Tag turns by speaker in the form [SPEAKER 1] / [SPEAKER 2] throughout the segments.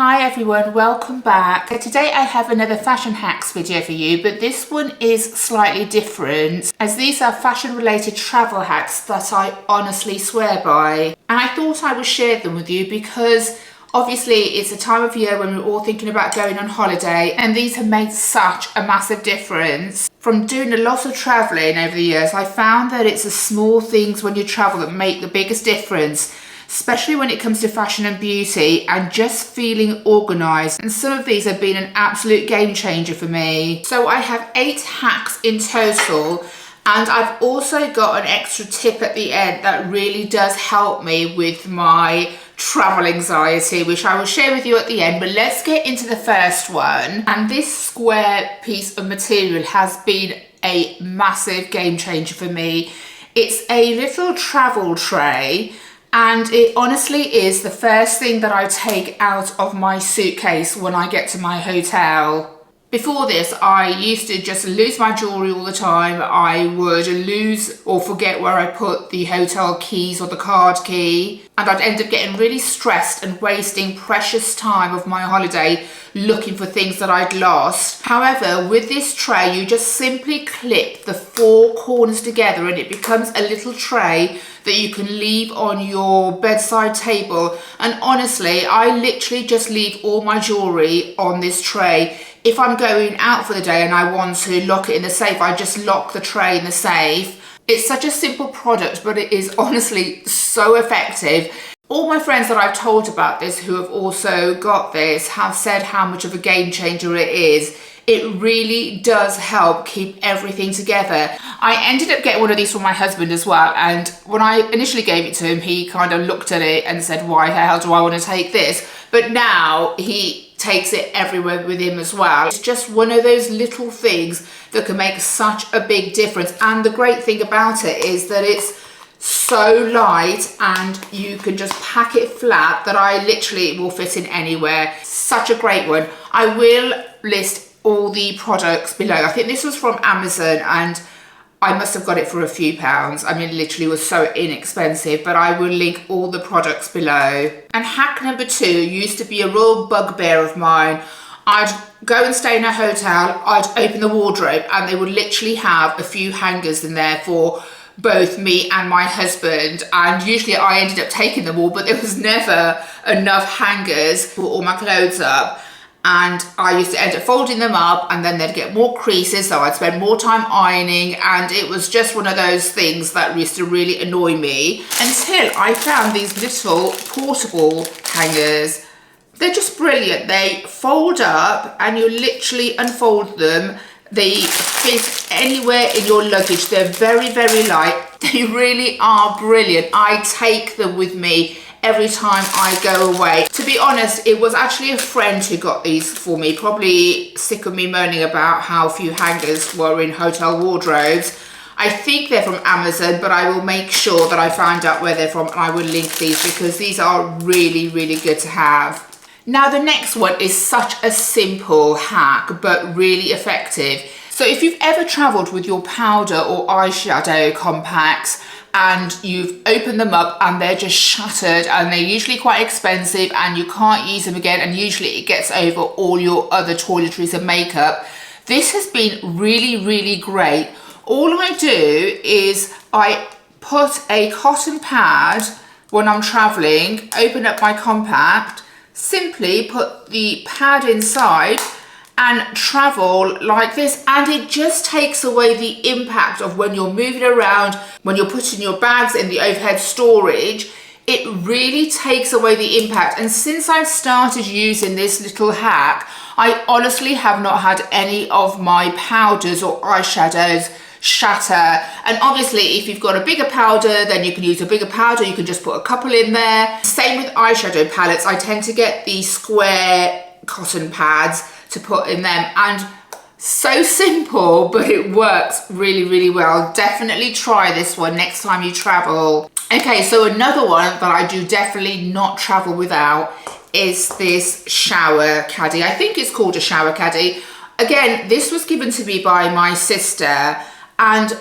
[SPEAKER 1] Hi everyone, welcome back. Today I have another fashion hacks video for you, but this one is slightly different as these are fashion related travel hacks that I honestly swear by. And I thought I would share them with you because obviously it's a time of year when we're all thinking about going on holiday, and these have made such a massive difference. From doing a lot of traveling over the years, I found that it's the small things when you travel that make the biggest difference, especially when it comes to fashion and beauty and just feeling organised. And some of these have been an absolute game changer for me. So I have 8 hacks in total, and I've also got an extra tip at the end that really does help me with my travel anxiety, which I will share with you at the end. But let's get into the first one. And this square piece of material has been a massive game changer for me. It's a little travel tray, and it honestly is the first thing that I take out of my suitcase when I get to my hotel. Before this, I used to just lose my jewellery all the time. I would lose or forget where I put the hotel keys or the card key, and I'd end up getting really stressed and wasting precious time of my holiday looking for things that I'd lost. However, with this tray, you just simply clip the 4 corners together and it becomes a little tray that you can leave on your bedside table. And honestly, I literally just leave all my jewellery on this tray. If I'm going out for the day and I want to lock it in the safe, I just lock the tray in the safe. It's such a simple product, but it is honestly so effective. All my friends that I've told about this who have also got this have said how much of a game changer it is. It really does help keep everything together. I ended up getting one of these for my husband as well, and when I initially gave it to him, he kind of looked at it and said, why the hell do I want to take this? But now he takes it everywhere with him as well. It's just one of those little things that can make such a big difference. And the great thing about it is that it's so light and you can just pack it flat that I literally will fit in anywhere. Such a great one. I will list all the products below. I think this was from Amazon and I must have got it for a few pounds. I mean, literally was so inexpensive, but I will link all the products below. And hack number 2 used to be a real bugbear of mine. I'd go and stay in a hotel, I'd open the wardrobe and they would literally have a few hangers in there for both me and my husband, and usually I ended up taking them all, but there was never enough hangers for all my clothes up. And I used to end up folding them up and then they'd get more creases, so I'd spend more time ironing, and it was just one of those things that used to really annoy me until I found these little portable hangers. They're just brilliant. They fold up and you literally unfold them. They fit anywhere in your luggage. They're very, very light. They really are brilliant. I take them with me every time I go away. To be honest, it was actually a friend who got these for me, probably sick of me moaning about how few hangers were in hotel wardrobes. I think they're from Amazon, but I will make sure that I find out where they're from and I will link these because these are really, really good to have. Now the next one is such a simple hack, but really effective. So if you've ever traveled with your powder or eyeshadow compacts and you've opened them up and they're just shattered and they're usually quite expensive and you can't use them again, and usually it gets over all your other toiletries and makeup, this has been really, really great. All I do is I put a cotton pad when I'm traveling, open up my compact, simply put the pad inside and travel like this, and it just takes away the impact of when you're moving around, when you're putting your bags in the overhead storage. It really takes away the impact. And since I've started using this little hack, I honestly have not had any of my powders or eyeshadows shatter. And obviously if you've got a bigger powder, then you can use a bigger powder. You can just put a couple in there. Same with eyeshadow palettes. I tend to get the square cotton pads to put in them, and so simple, but it works really, really well. Definitely try this one next time you travel. Okay, so another one that I do definitely not travel without is this shower caddy. I think it's called a shower caddy. Again, this was given to me by my sister, and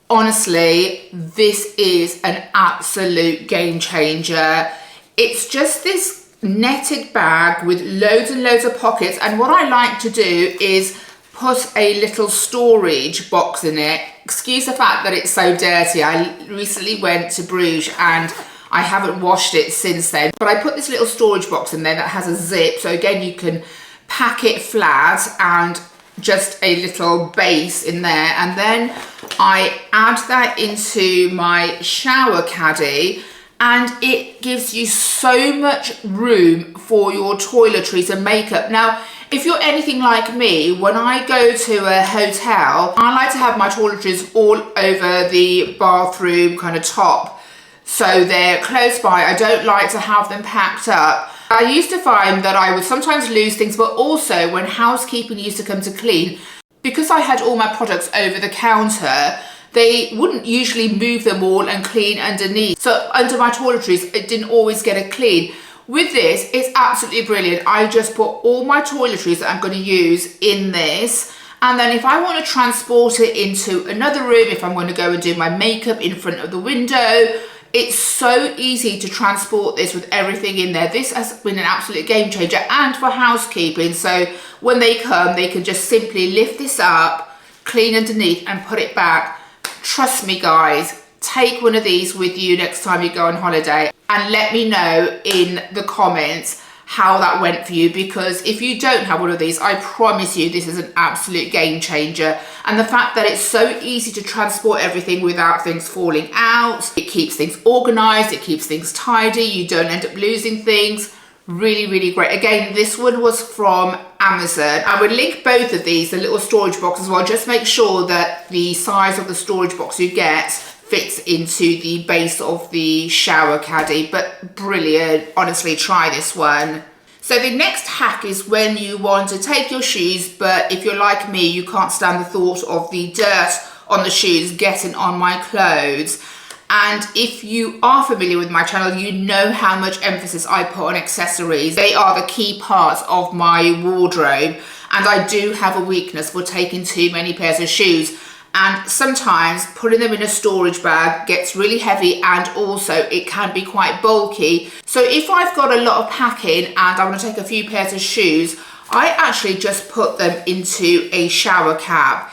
[SPEAKER 1] honestly, this is an absolute game changer. It's just this netted bag with loads and loads of pockets, and what I like to do is put a little storage box in it. Excuse the fact that it's so dirty. I recently went to Bruges and I haven't washed it since then, but I put this little storage box in there that has a zip, so again you can pack it flat and just a little base in there, and then I add that into my shower caddy, and it gives you so much room for your toiletries and makeup. Now, if you're anything like me, when I go to a hotel, I like to have my toiletries all over the bathroom kind of top, so they're close by. I don't like to have them packed up. I used to find that I would sometimes lose things, but also when housekeeping used to come to clean, because I had all my products over the counter, they wouldn't usually move them all and clean underneath. So under my toiletries, it didn't always get a clean. With this, it's absolutely brilliant. I just put all my toiletries that I'm going to use in this. And then if I want to transport it into another room, if I'm going to go and do my makeup in front of the window, it's so easy to transport this with everything in there. This has been an absolute game changer, and for housekeeping. So when they come, they can just simply lift this up, clean underneath and put it back. Trust me guys, take one of these with you next time you go on holiday and let me know in the comments how that went for you, because if you don't have one of these, I promise you this is an absolute game changer. And the fact that it's so easy to transport everything without things falling out, it keeps things organized, it keeps things tidy, you don't end up losing things. Really, really great. Again, this one was from Amazon. I would link both of these, the little storage box as well. Just make sure that the size of the storage box you get fits into the base of the shower caddy, but brilliant. Honestly, try this one. So the next hack is when you want to take your shoes, but if you're like me, you can't stand the thought of the dirt on the shoes getting on my clothes. And if you are familiar with my channel, you know how much emphasis I put on accessories. They are the key parts of my wardrobe, and I do have a weakness for taking too many pairs of shoes. And sometimes putting them in a storage bag gets really heavy, and also it can be quite bulky. So if I've got a lot of packing and I want to take a few pairs of shoes, I actually just put them into a shower cab.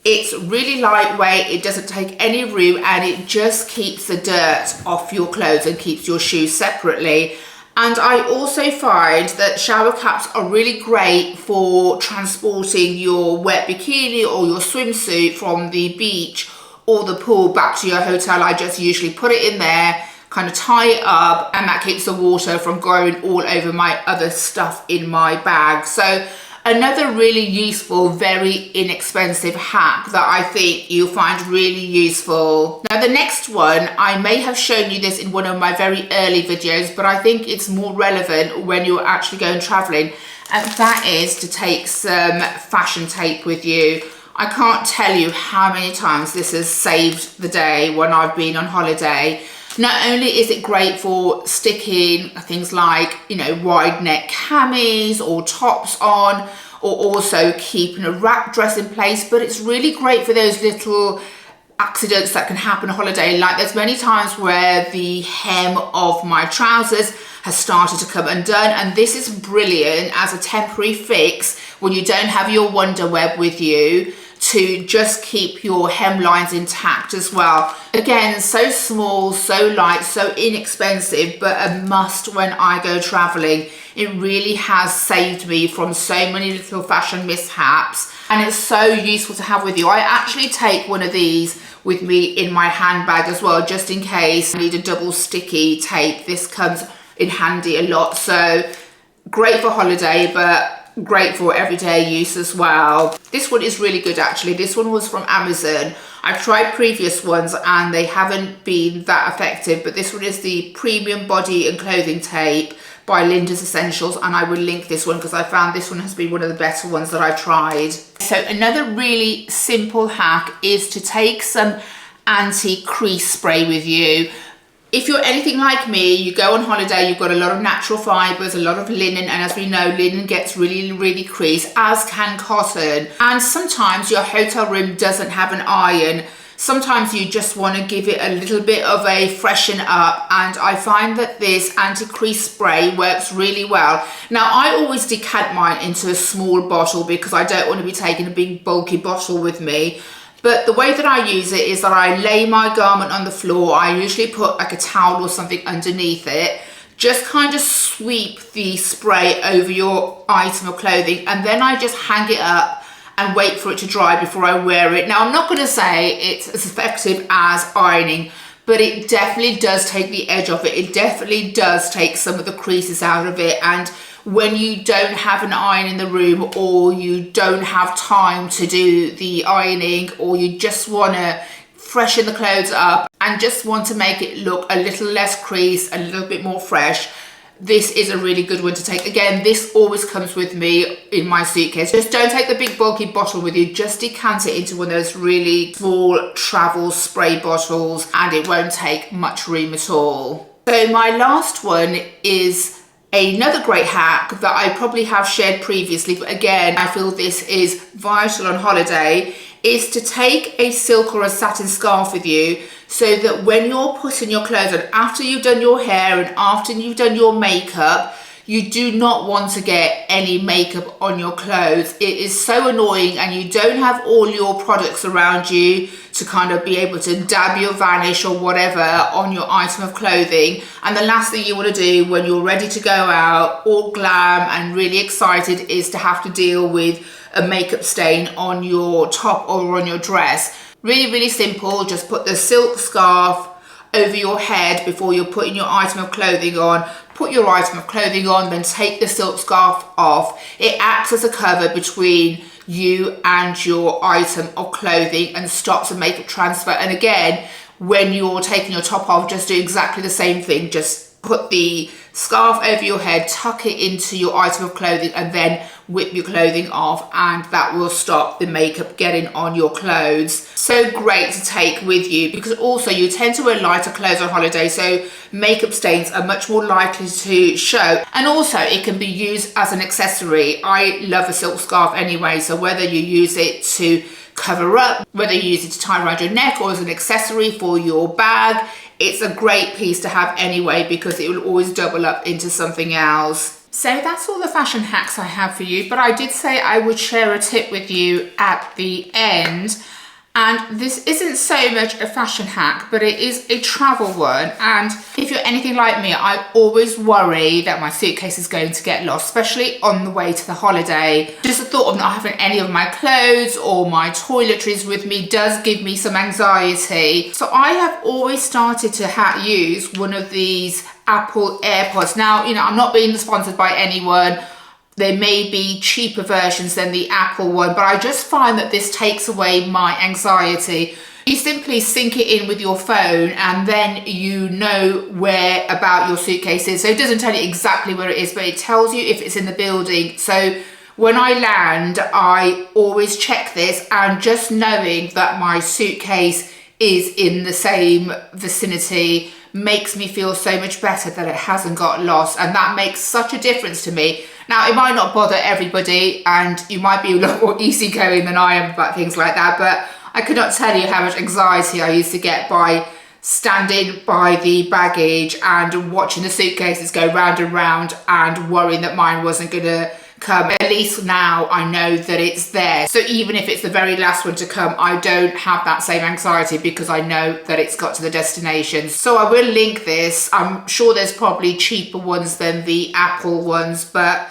[SPEAKER 1] It's really lightweight, it doesn't take any room, and it just keeps the dirt off your clothes and keeps your shoes separately. And I also find that shower caps are really great for transporting your wet bikini or your swimsuit from the beach or the pool back to your hotel. I just usually put it in there, kind of tie it up, and that keeps the water from going all over my other stuff in my bag. So another really useful, very inexpensive hack that I think you'll find really useful. Now the next one, I may have shown you this in one of my very early videos, but I think it's more relevant when you're actually going traveling, and that is to take some fashion tape with you. I can't tell you how many times this has saved the day when I've been on holiday. Not only is it great for sticking things like, you know, wide neck camis or tops on, or also keeping a wrap dress in place, but it's really great for those little accidents that can happen on holiday. Like there's many times where the hem of my trousers has started to come undone, and this is brilliant as a temporary fix when you don't have your Wonder Web with you, to just keep your hemlines intact as well. Again, so small, so light, so inexpensive, but a must when I go traveling. It really has saved me from so many little fashion mishaps, and it's so useful to have with you. I actually take one of these with me in my handbag as well, just in case I need a double sticky tape. This comes in handy a lot. So great for holiday, but great for everyday use as well. This one is really good actually. This one was from Amazon. I've tried previous ones and they haven't been that effective, but this one is the Premium Body and Clothing Tape by Linda's Essentials, and I will link this one because I found this one has been one of the better ones that I've tried. So another really simple hack is to take some anti-crease spray with you. If you're anything like me, you go on holiday, you've got a lot of natural fibres, a lot of linen, and as we know, linen gets really, really creased, as can cotton. And sometimes your hotel room doesn't have an iron. sometimes you just want to give it a little bit of a freshen up, and I find that this anti-crease spray works really well. Now I always decant mine into a small bottle because I don't want to be taking a big bulky bottle with me. But the way that I use it is that I lay my garment on the floor. I usually put like a towel or something underneath it. Just kind of sweep the spray over your item of clothing, and then I just hang it up and wait for it to dry before I wear it. Now I'm not going to say it's as effective as ironing, but it definitely does take the edge off it. It definitely does take some of the creases out of it. And when you don't have an iron in the room, or you don't have time to do the ironing, or you just want to freshen the clothes up and just want to make it look a little less crease, a little bit more fresh, this is a really good one to take. Again, this always comes with me in my suitcase. Just don't take the big bulky bottle with you. Just decant it into one of those really small travel spray bottles, and it won't take much room at all. So my last one is another great hack that I probably have shared previously, but again, I feel this is vital on holiday, is to take a silk or a satin scarf with you, so that when you're putting your clothes on, after you've done your hair and after you've done your makeup, you do not want to get any makeup on your clothes. It is so annoying, and you don't have all your products around you to kind of be able to dab your vanish or whatever on your item of clothing. And the last thing you want to do when you're ready to go out, all glam and really excited, is to have to deal with a makeup stain on your top or on your dress. Really, really simple. Just put the silk scarf over your head before you're putting your item of clothing on. Put your item of clothing on, then take the silk scarf off. It acts as a cover between you and your item of clothing and stops the makeup transfer. And again, when you're taking your top off, just do exactly the same thing. Just put the scarf over your head, tuck it into your item of clothing, and then whip your clothing off, and that will stop the makeup getting on your clothes. So great to take with you, because also you tend to wear lighter clothes on holiday, so makeup stains are much more likely to show. And also it can be used as an accessory. I love a silk scarf anyway, so whether you use it to cover up, whether you use it to tie around your neck or as an accessory for your bag, it's a great piece to have anyway, because it will always double up into something else. So that's all the fashion hacks I have for you, but I did say I would share a tip with you at the end. And this isn't so much a fashion hack, but it is a travel one. And if you're anything like me, I always worry that my suitcase is going to get lost, especially on the way to the holiday. Just the thought of not having any of my clothes or my toiletries with me does give me some anxiety. So I have always started to use one of these Apple AirPods. Now, you know, I'm not being sponsored by anyone. There may be cheaper versions than the Apple one, but I just find that this takes away my anxiety. You simply sync it in with your phone, and then you know where about your suitcase is. So it doesn't tell you exactly where it is, but it tells you if it's in the building. So when I land, I always check this, and just knowing that my suitcase is in the same vicinity makes me feel so much better that it hasn't got lost, and that makes such a difference to me. Now, it might not bother everybody, and you might be a lot more easygoing than I am about things like that, but I could not tell you how much anxiety I used to get by standing by the baggage and watching the suitcases go round and round and worrying that mine wasn't going to come. At least now I know that it's there. So even if it's the very last one to come, I don't have that same anxiety because I know that it's got to the destination. So I will link this. I'm sure there's probably cheaper ones than the Apple ones, but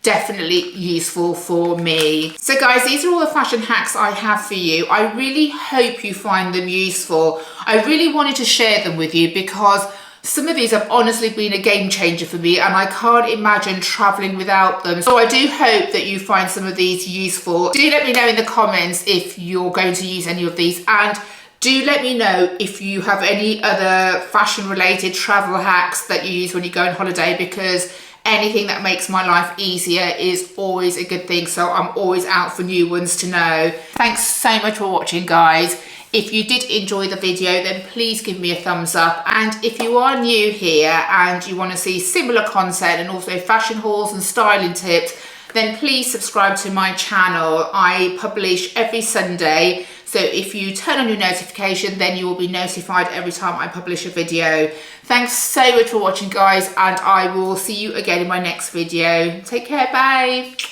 [SPEAKER 1] definitely useful for me. So guys, these are all the fashion hacks I have for you. I really hope you find them useful. I really wanted to share them with you because some of these have honestly been a game changer for me, and I can't imagine traveling without them. So I do hope that you find some of these useful. Do let me know in the comments if you're going to use any of these, and do let me know if you have any other fashion related travel hacks that you use when you go on holiday, because anything that makes my life easier is always a good thing. So I'm always out for new ones to know. Thanks so much for watching, guys. If you did enjoy the video, then please give me a thumbs up. And if you are new here and you want to see similar content and also fashion hauls and styling tips, then please subscribe to my channel. I publish every Sunday, So if you turn on your notification, then you will be notified every time I publish a video. Thanks so much for watching, guys, and I will see you again in my next video. Take care, bye.